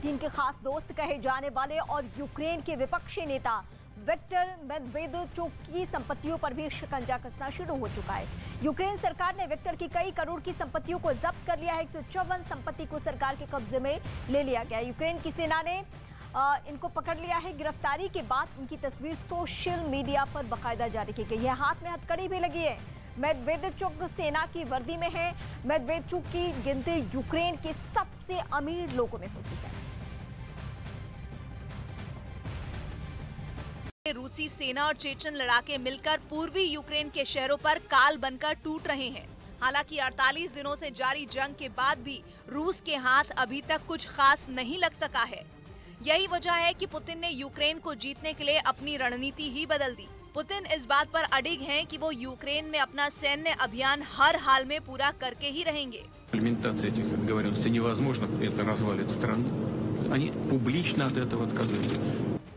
Putin के खास दोस्त कहे जाने वाले और यूक्रेन के विपक्षी नेता विक्टर मेदवेदेव की संपत्तियों पर भी शिकंजा कसना शुरू हो चुका है। यूक्रेन सरकार ने विक्टर की कई करोड़ की संपत्तियों को जब्त कर लिया है। 154 संपत्ति को सरकार के कब्जे में ले लिया गया। यूक्रेन की सेना ने इनको पकड़ लिया है। गिरफ्तारी के बाद उनकी तस्वीर सोशल मीडिया पर बाकायदा जारी की गई है। हाथ में हथकड़ी भी लगी है। मेदवेदेव सेना की वर्दी में है। मेदवेदेव की गिनती यूक्रेन के सबसे अमीर लोगों में होती है। रूसी सेना और चेचन लड़ाके मिलकर पूर्वी यूक्रेन के शहरों पर काल बनकर टूट रहे हैं। हालांकि 48 दिनों से जारी जंग के बाद भी रूस के हाथ अभी तक कुछ खास नहीं लग सका है। यही वजह है कि पुतिन ने यूक्रेन को जीतने के लिए अपनी रणनीति ही बदल दी। पुतिन इस बात पर अडिग हैं कि वो यूक्रेन में अपना सैन्य अभियान हर हाल में पूरा करके ही रहेंगे।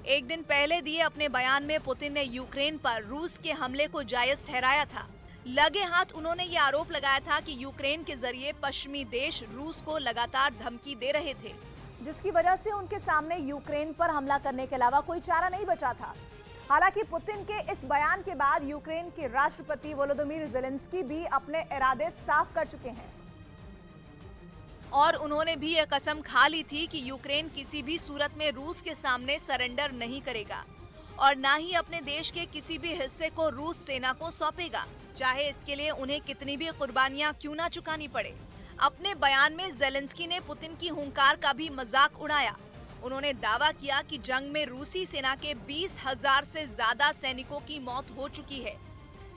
एक दिन पहले दिए अपने बयान में पुतिन ने यूक्रेन पर रूस के हमले को जायज ठहराया था। लगे हाथ उन्होंने ये आरोप लगाया था कि यूक्रेन के जरिए पश्चिमी देश रूस को लगातार धमकी दे रहे थे, जिसकी वजह से उनके सामने यूक्रेन पर हमला करने के अलावा कोई चारा नहीं बचा था। हालांकि पुतिन के इस बयान के बाद यूक्रेन के राष्ट्रपति वोलोदिमीर ज़ेलेंस्की भी अपने इरादे साफ कर चुके हैं और उन्होंने भी यह कसम खा ली थी कि यूक्रेन किसी भी सूरत में रूस के सामने सरेंडर नहीं करेगा और न ही अपने देश के किसी भी हिस्से को रूस सेना को सौंपेगा, चाहे इसके लिए उन्हें कितनी भी कुर्बानियां क्यों ना चुकानी पड़े। अपने बयान में ज़ेलेंस्की ने पुतिन की हुंकार का भी मजाक उड़ाया। उन्होंने दावा किया कि जंग में रूसी सेना के 20,000 से ज्यादा सैनिकों की मौत हो चुकी है,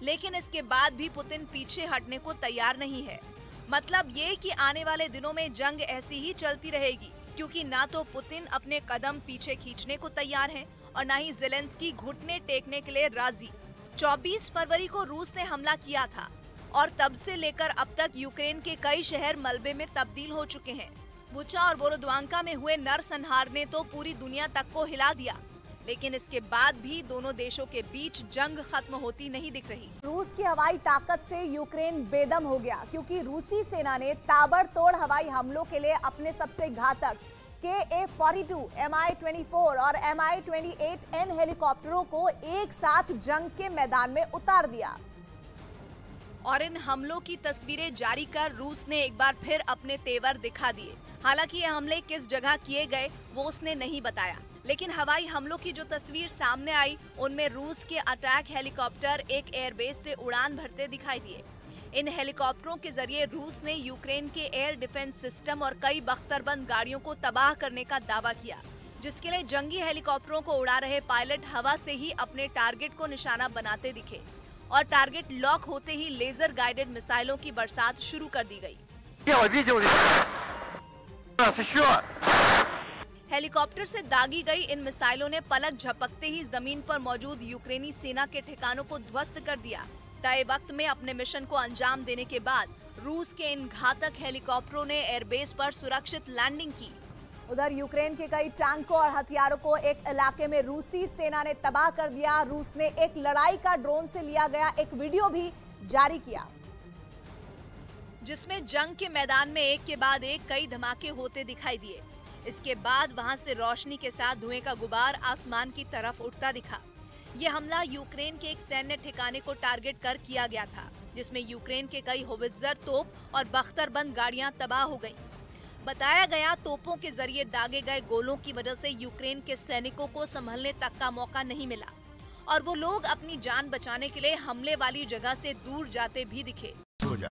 लेकिन इसके बाद भी पुतिन पीछे हटने को तैयार नहीं है। मतलब ये कि आने वाले दिनों में जंग ऐसी ही चलती रहेगी, क्योंकि ना तो पुतिन अपने कदम पीछे खींचने को तैयार हैं और ना ही ज़ेलेंस्की घुटने टेकने के लिए राजी। 24 फरवरी को रूस ने हमला किया था और तब से लेकर अब तक यूक्रेन के कई शहर मलबे में तब्दील हो चुके हैं। बुचा और बोरोद्वांका में हुए नरसंहार ने तो पूरी दुनिया तक को हिला दिया, लेकिन इसके बाद भी दोनों देशों के बीच जंग खत्म होती नहीं दिख रही। रूस की हवाई ताकत से यूक्रेन बेदम हो गया, क्योंकि रूसी सेना ने ताबड़तोड़ हवाई हमलों के लिए अपने सबसे घातक KA-42, Mi-24 और Mi-28N हेलीकॉप्टरों को एक साथ जंग के मैदान में उतार दिया और इन हमलों की तस्वीरें जारी कर रूस ने एक बार फिर अपने तेवर दिखा दिए। हालांकि ये हमले किस जगह किए गए वो उसने नहीं बताया, लेकिन हवाई हमलों की जो तस्वीर सामने आई उनमें रूस के अटैक हेलीकॉप्टर एक एयरबेस से उड़ान भरते दिखाई दिए। इन हेलीकॉप्टरों के जरिए रूस ने यूक्रेन के एयर डिफेंस सिस्टम और कई बख्तरबंद गाड़ियों को तबाह करने का दावा किया, जिसके लिए जंगी हेलीकॉप्टरों को उड़ा रहे पायलट हवा से ही अपने टारगेट को निशाना बनाते दिखे और टारगेट लॉक होते ही लेजर गाइडेड मिसाइलों की बरसात शुरू कर दी गई। हेलीकॉप्टर से दागी गई इन मिसाइलों ने पलक झपकते ही जमीन पर मौजूद यूक्रेनी सेना के ठिकानों को ध्वस्त कर दिया। तय वक्त में अपने मिशन को अंजाम देने के बाद रूस के इन घातक हेलीकॉप्टरों ने एयरबेस पर सुरक्षित लैंडिंग की। उधर यूक्रेन के कई टैंकों और हथियारों को एक इलाके में रूसी सेना ने तबाह कर दिया। रूस ने एक लड़ाई का ड्रोन से लिया गया एक वीडियो भी जारी किया, जिसमें जंग के मैदान में एक के बाद एक कई धमाके होते दिखाई दिए। इसके बाद वहां से रोशनी के साथ धुएं का गुबार आसमान की तरफ उठता दिखा। ये हमला यूक्रेन के एक सैन्य ठिकाने को टारगेट कर किया गया था, जिसमें यूक्रेन के कई होवित्जर तोप और बख्तरबंद गाड़ियां तबाह हो गईं। बताया गया तोपों के जरिए दागे गए गोलों की वजह से यूक्रेन के सैनिकों को संभलने तक का मौका नहीं मिला और वो लोग अपनी जान बचाने के लिए हमले वाली जगह से दूर जाते भी दिखे।